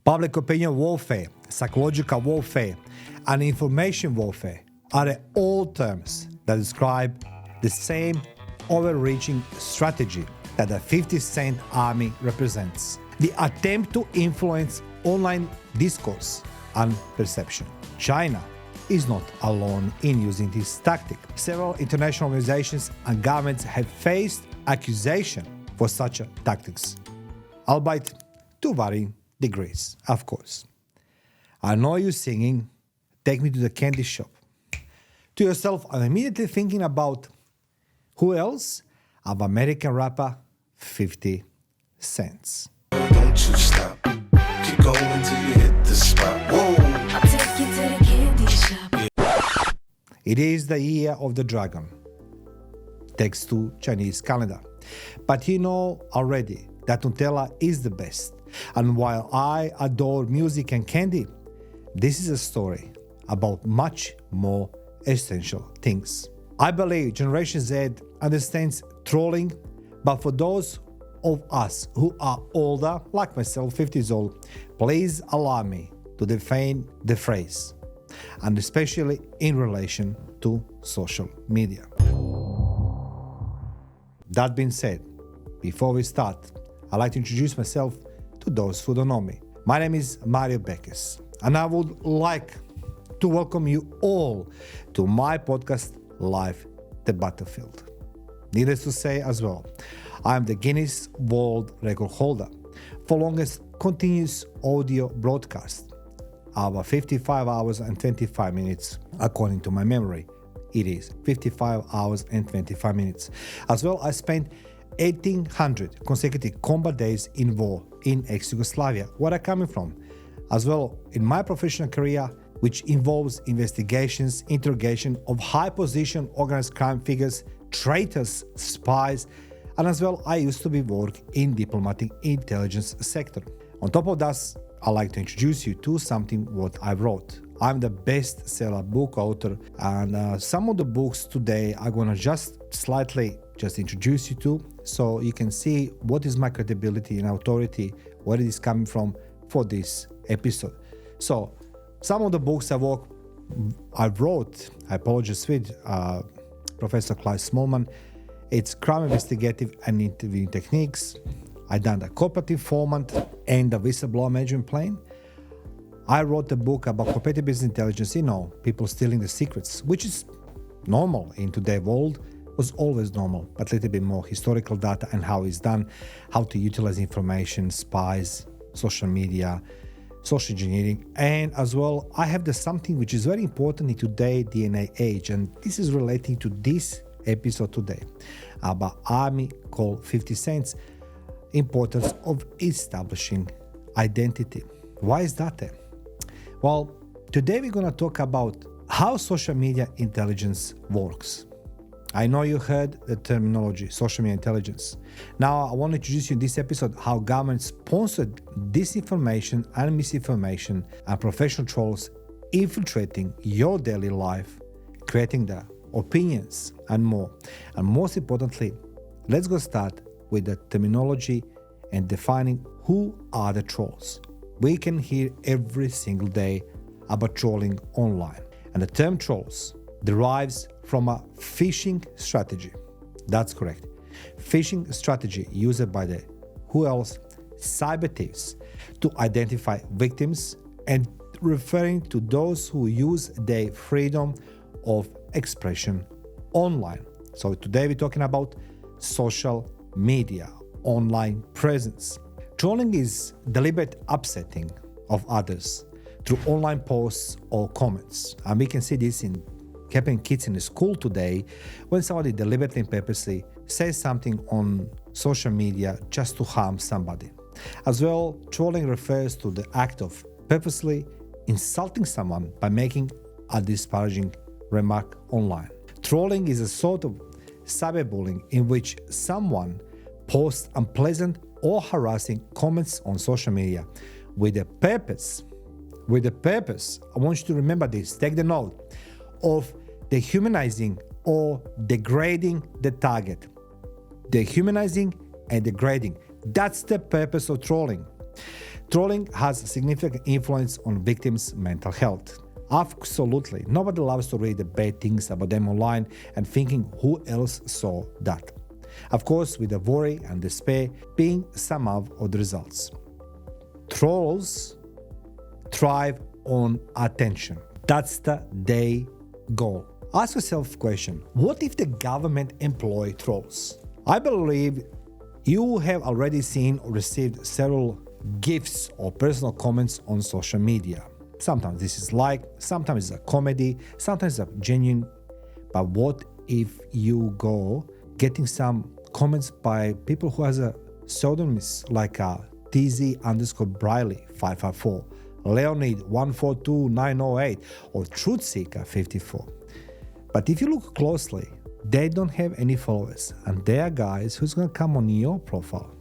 Public opinion warfare, psychological warfare, and information warfare are all terms that describe the same overreaching strategy that the 50 Cent Army represents. The attempt to influence online discourse and perception. China is not alone in using this tactic. Several international organizations and governments have faced accusation for such tactics, albeit to varying degrees, of course. I know you singing, "Take me to the candy shop." To yourself, I'm immediately thinking about who else? Of American rapper 50 Cent. Don't you stop, keep going till you hit the spot. Whoa. I'll take you to the candy shop. It is the year of the dragon, thanks to Chinese calendar. But you know already that Nutella is the best. And while I adore music and candy, this is a story about much more essential things. I believe Generation Z understands trolling, but for those of us who are older, like myself, 50 years old, please allow me to define the phrase, and especially in relation to social media. That being said, before we start, I'd like to introduce myself to those who don't know me. My name is Bekes, and I would like to welcome you all to my podcast, Live the Battlefield. Needless to say as well, I am the Guinness World Record holder for longest continuous audio broadcast, over 55 hours and 25 minutes, according to my memory. It is 55 hours and 25 minutes. As well, I spent 1,800 consecutive combat days in war in ex-Yugoslavia, where I'm coming from. As well, in my professional career, which involves investigations, interrogation of high-position organized crime figures, traitors, spies, and as well, I used to be work in diplomatic intelligence sector. On top of that, I'd like to introduce you to something what I wrote. I'm the bestseller book author, and some of the books today I'm gonna just slightly introduce you to, so you can see what is my credibility and authority, where it is coming from for this episode. So, some of the books I wrote, I apologize with Professor Clive Smallman. It's crime investigative and interviewing techniques. I done the cooperative format and the whistleblower management plan. I wrote a book about cooperative business intelligence, people stealing the secrets, which is normal in today's world, was always normal, but a little bit more historical data and how it's done, how to utilize information, spies, social media, social engineering, and as well, I have something which is very important in today's DNA age, and this is relating to this episode today, about army called 50 Cents, importance of establishing identity. Why is that there? Well, today we're going to talk about how social media intelligence works. I know you heard the terminology, social media intelligence. Now, I want to introduce you in this episode how government sponsored disinformation and misinformation and professional trolls infiltrating your daily life, creating the opinions and more. And most importantly, let's go start with the terminology and defining who are the trolls. We can hear every single day about trolling online. And the term trolls derives from a phishing strategy. That's correct. Phishing strategy used by the cyber thieves to identify victims and referring to those who use their freedom of expression online. So today we're talking about social media, online presence. Trolling is deliberate upsetting of others through online posts or comments. And we can see this in happening kids in the school today when somebody deliberately and purposely says something on social media just to harm somebody. As well, trolling refers to the act of purposely insulting someone by making a disparaging remark online. Trolling is a sort of cyberbullying in which someone posts unpleasant or harassing comments on social media with the purpose, I want you to remember this, take the note, of dehumanizing or degrading the target. Dehumanizing and degrading. That's the purpose of trolling. Trolling has significant influence on victims' mental health. Absolutely. Nobody loves to read the bad things about them online and thinking who else saw that. Of course, with the worry and despair being some of the results. Trolls thrive on attention. That's the day goal. Ask yourself a question. What if the government employ trolls? I believe you have already seen or received several gifts or personal comments on social media. Sometimes this is like, sometimes it's a comedy, sometimes it's a genuine. But what if you go getting some comments by people who has a pseudonyms like TZ_Briley 554, Leonid 142908, or Truthseeker 54? But if you look closely, they don't have any followers, and they are guys who's gonna come on your profile.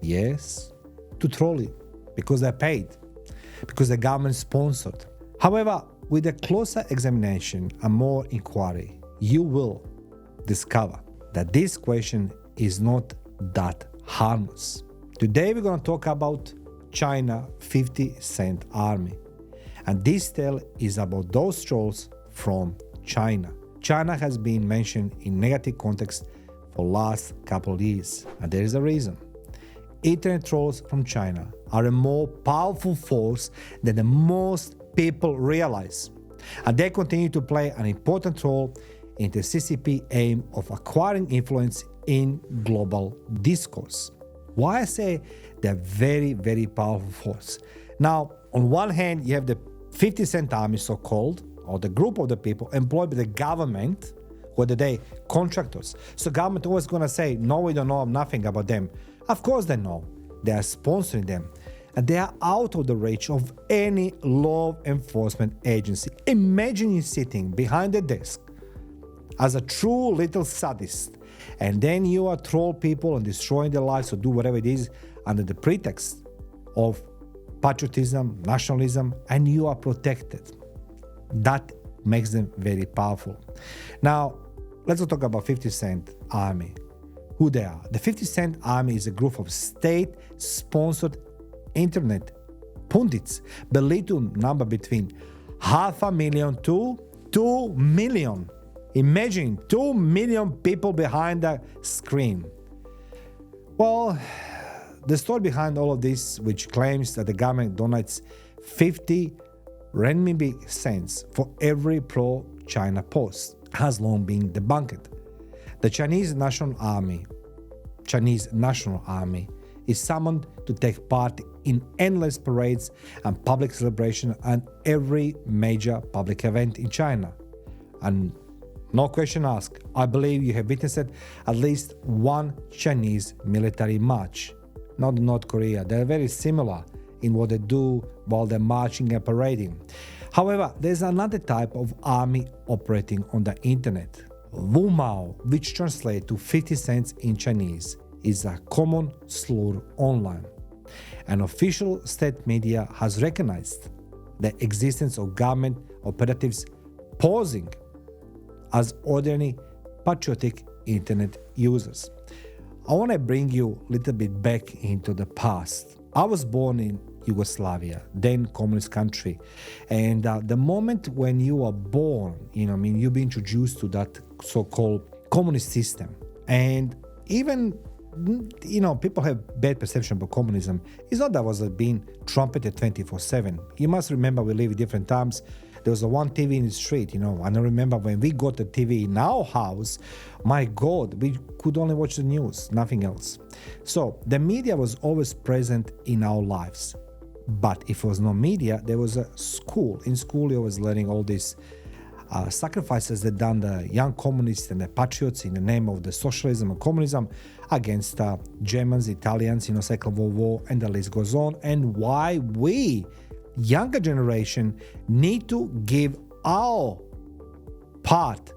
Yes, to troll you, because they're paid, because the government sponsored. However, with a closer examination and more inquiry, you will discover that this question is not that harmless. Today we're going to talk about China 50-cent army. And this tale is about those trolls from China. China has been mentioned in negative context for last couple of years, and there is a reason. Internet trolls from China are a more powerful force than the most people realize, and they continue to play an important role in the CCP aim of acquiring influence in global discourse. Why I say they're very, very powerful force? Now, on one hand, you have the 50-cent army, so-called, or the group of the people employed by the government, whether they contractors. So government always going to say, no, we don't know nothing about them. Of course they know. They are sponsoring them. And they are out of the reach of any law enforcement agency. Imagine you sitting behind the desk as a true little sadist, and then you are troll people and destroying their lives or do whatever it is under the pretext of patriotism, nationalism, and you are protected. That makes them very powerful. Now, let's talk about 50-cent army. Who they are? The 50-cent army is a group of state-sponsored internet pundits believed to number between 500,000 to 2 million. Imagine 2 million people behind the screen. Well, the story behind all of this, which claims that the government donates 50 renminbi cents for every pro-China post, has long been debunked. The Chinese National Army is summoned to take part in endless parades and public celebration and every major public event in China. And no question asked, I believe you have witnessed at least one Chinese military march. Not North Korea. They're very similar in what they do while they're marching and parading. However, there's another type of army operating on the internet. Wu Mao, which translates to 50 cents in Chinese, is a common slur online. An official state media has recognized the existence of government operatives posing as ordinary patriotic internet users. I want to bring you a little bit back into the past. I was born in Yugoslavia, then communist country, and the moment when you are born, you've been introduced to that so-called communist system, and even people have bad perception about communism. It's not that was being trumpeted 24/7. You must remember we live in different times. There was a one TV in the street, and I remember when we got the TV in our house, my God, we could only watch the news, nothing else. So the media was always present in our lives. But if there was no media, there was a school. In school, you was learning all these sacrifices that done the young communists and the patriots in the name of the socialism and communism against Germans, Italians, Second World War, and the list goes on. And why we, younger generation, need to give our part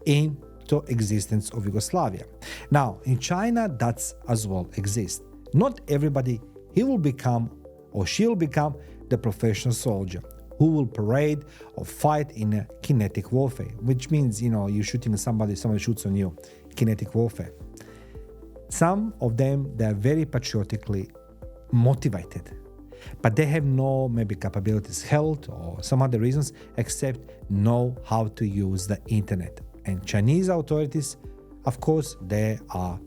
into existence of Yugoslavia. Now, in China, that's as well exists. Not everybody, he will become or she will become the professional soldier who will parade or fight in a kinetic warfare, which means, you're shooting at somebody shoots on you, kinetic warfare. Some of them, they're very patriotically motivated. but they have no maybe capabilities, health, or some other reasons except know how to use the internet. And Chinese authorities, of course, they are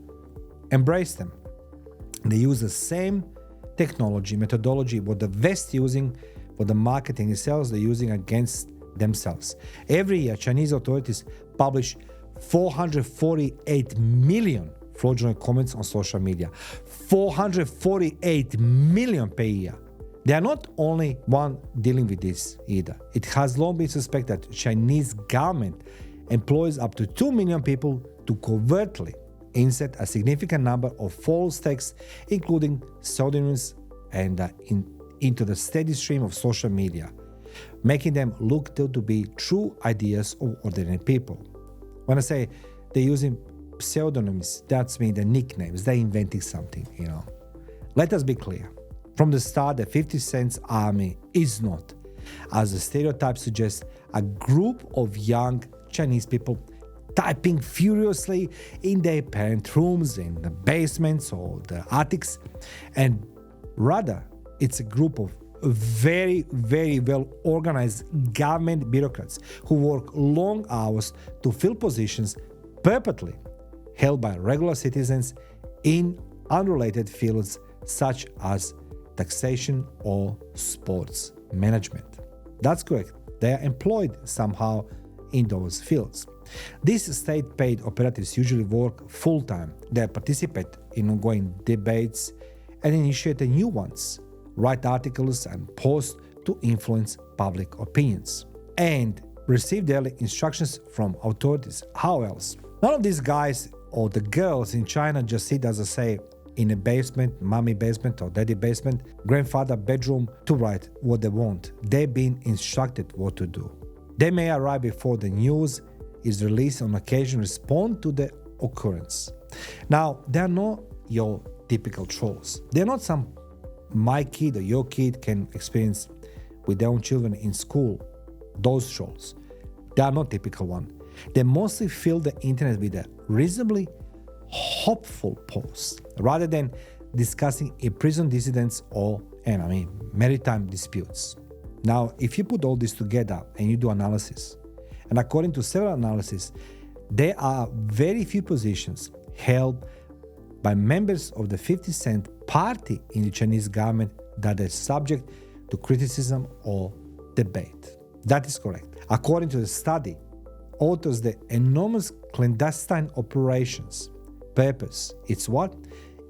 embrace them. They use the same technology, methodology, what the West using for the marketing and sales, they're using against themselves. Every year, Chinese authorities publish 448 million fraudulent comments on social media. 448 million per year. They are not only one dealing with this either. It has long been suspected that Chinese government employs up to 2 million people to covertly insert a significant number of false texts, including pseudonyms, and into the steady stream of social media, making them look to be true ideas of ordinary people. When I say they're using pseudonyms, that's mean the nicknames, they're inventing something, Let us be clear. From the start, the 50 Cent's army is not, as the stereotype suggests, a group of young Chinese people typing furiously in their parent rooms, in the basements or the attics, and rather it's a group of very, very well organized government bureaucrats who work long hours to fill positions purportedly held by regular citizens in unrelated fields such as taxation or sports management. That's correct. They are employed somehow in those fields. These state-paid operatives usually work full-time. They participate in ongoing debates and initiate new ones, write articles and post to influence public opinions, and receive daily instructions from authorities. How else? None of these guys or the girls in China just sit, as I say, in a basement, mommy basement or daddy basement, grandfather bedroom to write what they want. They've been instructed what to do. They may arrive before the news is released, on occasion respond to the occurrence. Now, they're not your typical trolls. They're not some my kid or your kid can experience with their own children in school. Those trolls. They are not typical one. They mostly fill the internet with a reasonably hopeful posts rather than discussing imprisoned dissidents or maritime disputes. Now, if you put all this together and you do analysis, and according to several analyses, there are very few positions held by members of the 50 Cent party in the Chinese government that are subject to criticism or debate. That is correct. According to the study, authors the enormous clandestine operations purpose. It's what?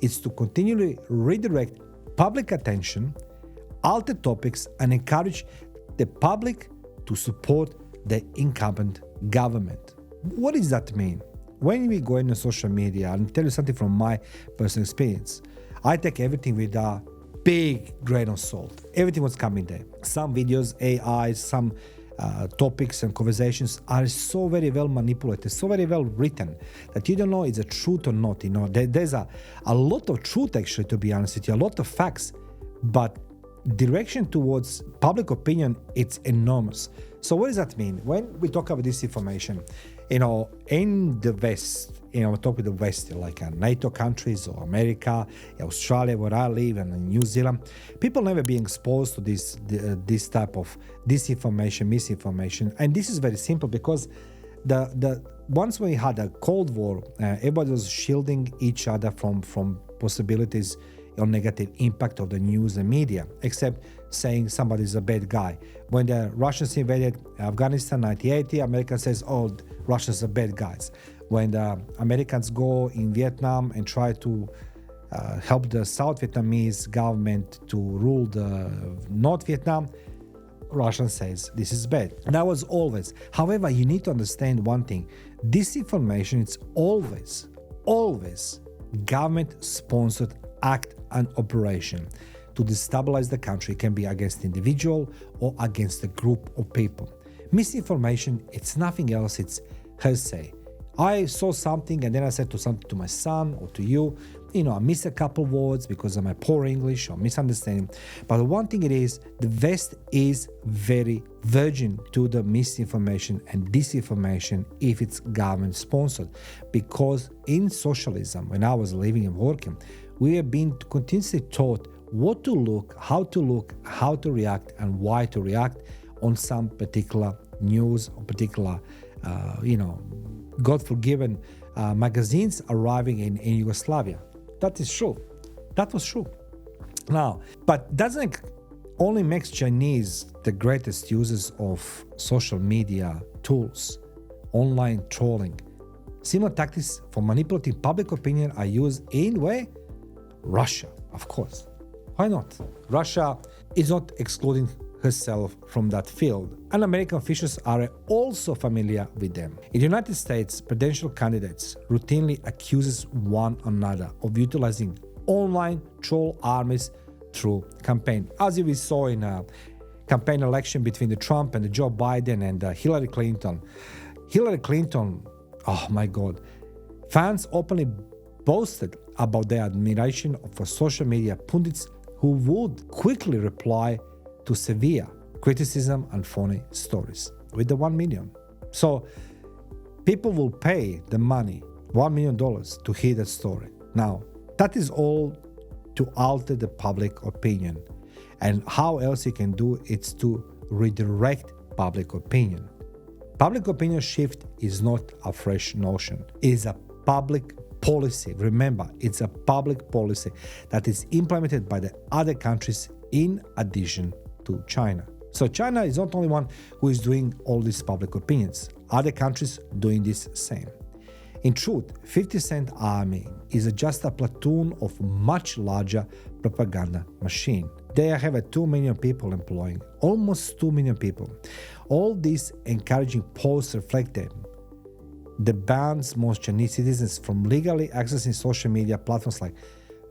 It's to continually redirect public attention, alter topics, and encourage the public to support the incumbent government. What does that mean? When we go into social media, I'll tell you something from my personal experience. I take everything with a big grain of salt. Everything was coming there. Some videos, AI, some topics and conversations are so very well manipulated, so very well written that you don't know it's a truth or not. There's a lot of truth, actually, to be honest with you, a lot of facts, but direction towards public opinion, it's enormous. So what does that mean? When we talk about this information, in the West, we talk with the West, like NATO countries or America, Australia, where I live, and New Zealand, people never being exposed to this type of disinformation, misinformation. And this is very simple because once we had a Cold War, everybody was shielding each other from possibilities or negative impact of the news and media, except saying somebody's a bad guy. When the Russians invaded Afghanistan in 1980, America says, oh, Russians are bad guys. When the Americans go in Vietnam and try to help the South Vietnamese government to rule the North Vietnam, Russia says this is bad. And that was always. However, you need to understand one thing. Disinformation is always government-sponsored act and operation to destabilize the country. It can be against individual or against a group of people. Misinformation, it's nothing else, it's hearsay. I saw something and then I said something to my son or to you, I miss a couple words because of my poor English or misunderstanding. But the one thing it is, the West is very virgin to the misinformation and disinformation if it's government sponsored. Because in socialism, when I was living and working, we have been continuously taught what to look, how to react, and why to react on some particular news or particular, God forgiven magazines arriving in Yugoslavia. That is true. That was true. Now, but doesn't only makes Chinese the greatest users of social media tools, online trolling. Similar tactics for manipulating public opinion are used in where? Russia, of course. Why not? Russia is not excluding herself from that field, and American officials are also familiar with them. In the United States, presidential candidates routinely accuses one another of utilizing online troll armies through campaign, as we saw in a campaign election between the Trump and the Joe Biden and Hillary Clinton. Hillary Clinton, oh my God, fans openly boasted about their admiration for social media pundits who would quickly reply to severe criticism and phony stories with the 1 million. So people will pay the money, $1 million, to hear that story. Now, that is all to alter the public opinion. And how else you can do it's to redirect public opinion. Public opinion shift is not a fresh notion. It is a public policy. Remember, it's a public policy that is implemented by the other countries in addition to China. So China is not only one who is doing all these public opinions. Other countries doing this same. In truth, 50 Cent Army is just a platoon of much larger propaganda machine. They have 2 million people employing, almost 2 million people. All these encouraging posts reflect them. The bans most Chinese citizens from legally accessing social media platforms like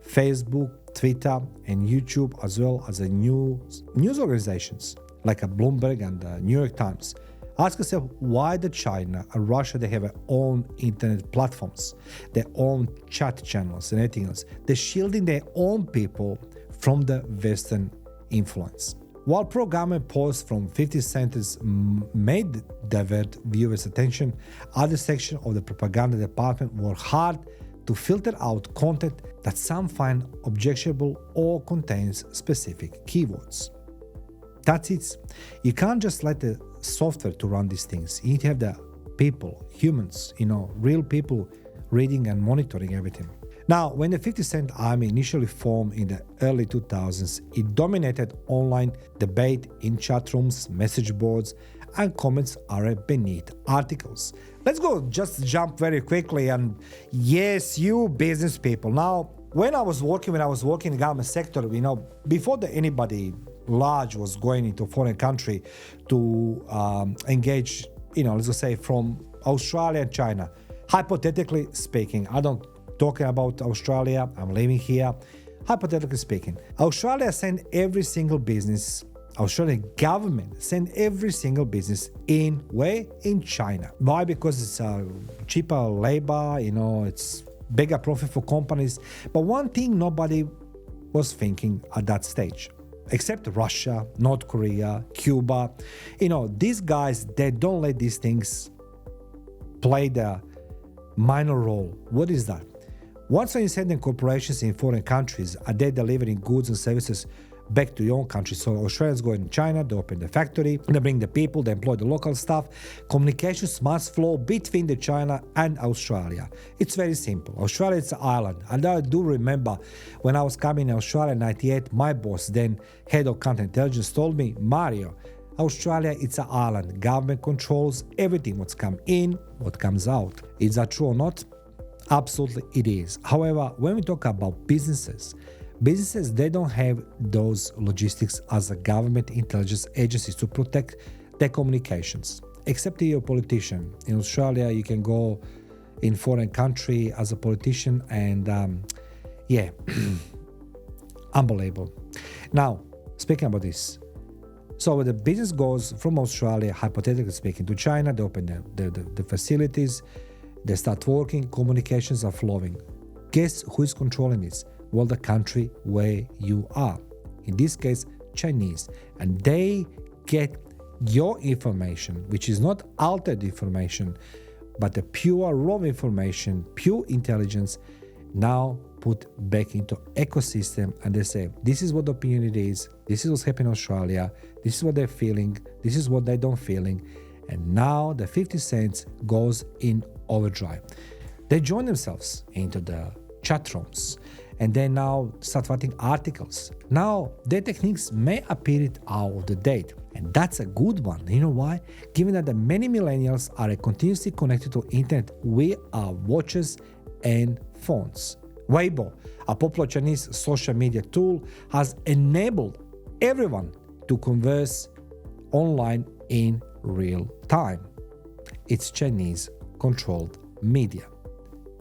Facebook, Twitter, and YouTube, as well as the news organizations like Bloomberg and the New York Times. Ask yourself why the China and Russia, they have their own internet platforms, their own chat channels and everything else. They're shielding their own people from the Western influence. While pro-government posts from 50 Centers made divert viewers' attention, other sections of the propaganda department were hard to filter out content that some find objectionable or contains specific keywords. That's it. You can't just let the software to run these things. You need to have the people, humans, real people reading and monitoring everything. Now, when the 50 Cent Army initially formed in the early 2000s, it dominated online debate in chat rooms, message boards, and comments are beneath articles. Let's just jump very quickly. And yes, you business people. Now, when I was working in the government sector, before anybody large was going into a foreign country to engage, let's just say from Australia and China. Hypothetically speaking, I don't talking about Australia, I'm living here. Hypothetically speaking, Australia sent every single business, Australian government sent every single business in China. Why? Because it's cheaper labor, it's bigger profit for companies. But one thing nobody was thinking at that stage, except Russia, North Korea, Cuba. These guys, they don't let these things play the minor role. What is that? Once you're sending corporations in foreign countries, are they delivering goods and services back to your own country? So Australians go in China, they open the factory, they bring the people, they employ the local staff. Communications must flow between the China and Australia. It's very simple. Australia is an island. And I do remember when I was coming in Australia in 98, my boss, then head of content intelligence, told me, Mario, Australia, it's an island. Government controls everything, what's come in, what comes out. Is that true or not? Absolutely it is. However, when we talk about businesses, they don't have those logistics as a government intelligence agencies to protect their communications. Except you're a politician. In Australia, you can go in foreign country as a politician and unbelievable. Now, speaking about this, so when the business goes from Australia, hypothetically speaking, to China, they open the facilities, they start working, communications are flowing. Guess who is controlling this? Well, the country where you are. In this case, Chinese. And they get your information, which is not altered information, but the pure raw information, pure intelligence. Now put back into ecosystem, and they say, this is what the opinion it is, this is what's happening in Australia, this is what they're feeling, this is what they don't feeling. And now the 50 cents goes in overdrive. They join themselves into the chat rooms and they now start writing articles. Now their techniques may appear out of the date, and that's a good one. You know why? Given that the many millennials are continuously connected to internet via watches and phones. Weibo, a popular Chinese social media tool, has enabled everyone to converse online in real time. It's Chinese-controlled media.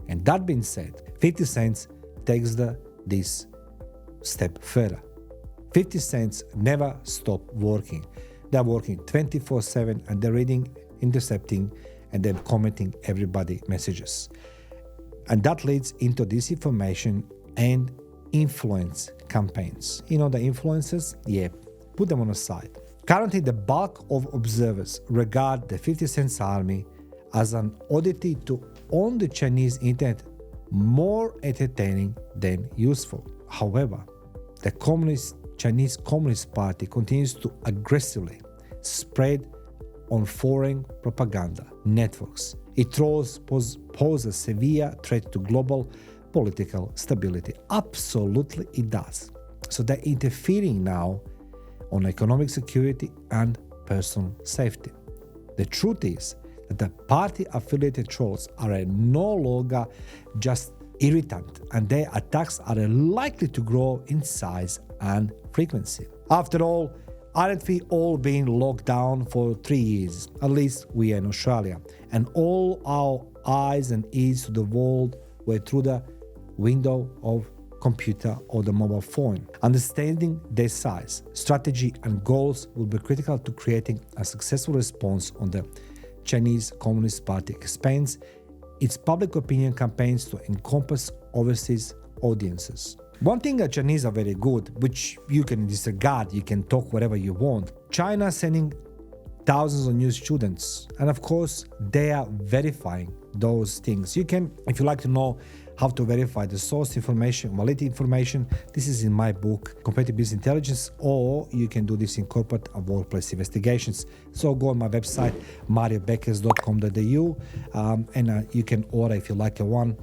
And that being said, 50 cents takes this step further. 50 cents never stop working. They're working 24/7 and they're reading, intercepting, and then commenting everybody messages. And that leads into disinformation and influence campaigns. You know the influencers? Yeah, put them on the side. Currently, the bulk of observers regard the 50 cents army as an oddity to on the Chinese internet, more entertaining than useful. However, the Chinese Communist Party continues to aggressively spread on foreign propaganda networks. It poses a severe threat to global political stability. Absolutely it does. So they're interfering now on economic security and personal safety. The truth is that the party-affiliated trolls are no longer just irritant, and their attacks are likely to grow in size and frequency. After all, aren't we all being locked down for 3 years? At least we are in Australia. And all our eyes and ears to the world were through the window of computer or the mobile phone. Understanding their size, strategy and goals will be critical to creating a successful response on the Chinese Communist Party expands its public opinion campaigns to encompass overseas audiences. One thing that Chinese are very good, which you can disregard, you can talk whatever you want. China sending thousands of new students, and of course they are verifying those things. You can, if you like to know how to verify the source information, validity information, this is in my book, Competitive Business Intelligence, or you can do this in corporate and workplace investigations. So go on my website, mariobekes.com.au, and you can order if you like a one.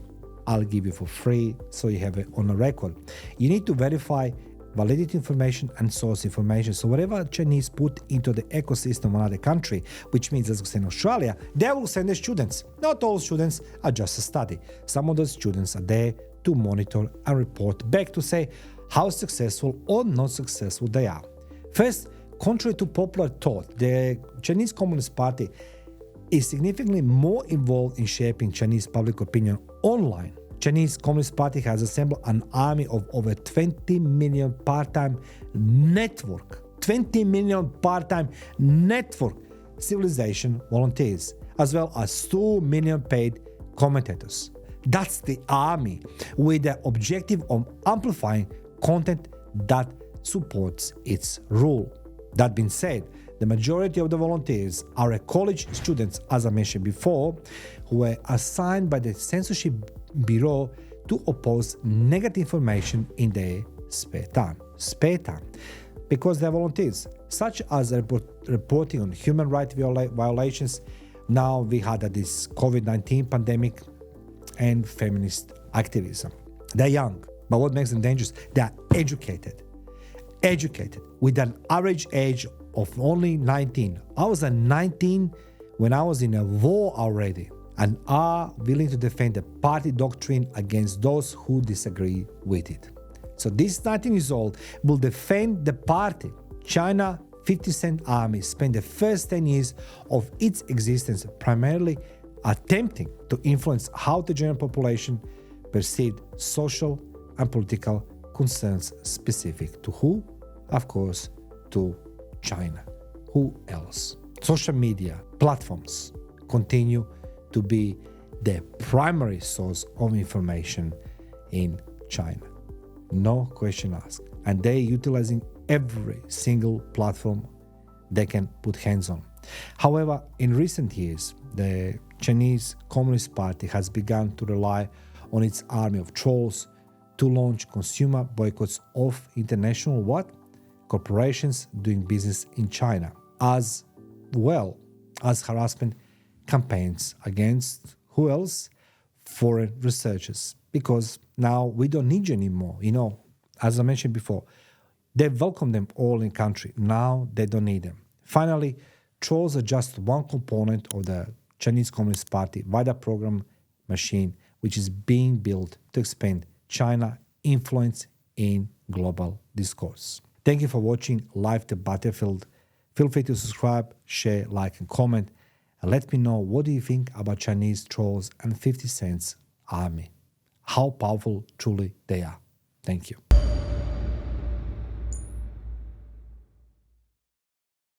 I'll give you for free, so you have it on a record. You need to verify validity information and source information. So whatever Chinese put into the ecosystem of another country, which means, as we say in Australia, they will send the students. Not all students are just a study. Some of those students are there to monitor and report back to say how successful or not successful they are. First, contrary to popular thought, the Chinese Communist Party is significantly more involved in shaping Chinese public opinion online. Chinese Communist Party has assembled an army of over 20 million part-time network. 20 million part-time network civilization volunteers, as well as 2 million paid commentators. That's the army with the objective of amplifying content that supports its rule. That being said, the majority of the volunteers are college students, as I mentioned before, who were assigned by the censorship bureau to oppose negative information in their spare time. Because they're volunteers, such as reporting on human rights violations. Now we had this COVID-19 pandemic and feminist activism. They're young, but what makes them dangerous? They're educated with an average age of only 19. I was at 19 when I was in a war already, and are willing to defend the party doctrine against those who disagree with it. So this 19 years old will defend the party. China 50 Cent Army spent the first 10 years of its existence primarily attempting to influence how the general population perceived social and political concerns specific to who? Of course, to China. Who else? Social media platforms continue to be the primary source of information in China. No question asked. And they're utilizing every single platform they can put hands on. However, in recent years, the Chinese Communist Party has begun to rely on its army of trolls to launch consumer boycotts of international what? Corporations doing business in China, as well as harassment campaigns against who else? Foreign researchers. Because now we don't need you anymore. As I mentioned before, they welcome them all in country. Now they don't need them. Finally, trolls are just one component of the Chinese Communist Party wider program machine, which is being built to expand China influence in global discourse. Thank you for watching Live the Battlefield. Feel free to subscribe, share, like, and comment. And let me know, what do you think about Chinese trolls and 50 Cent's army? How powerful truly they are. Thank you.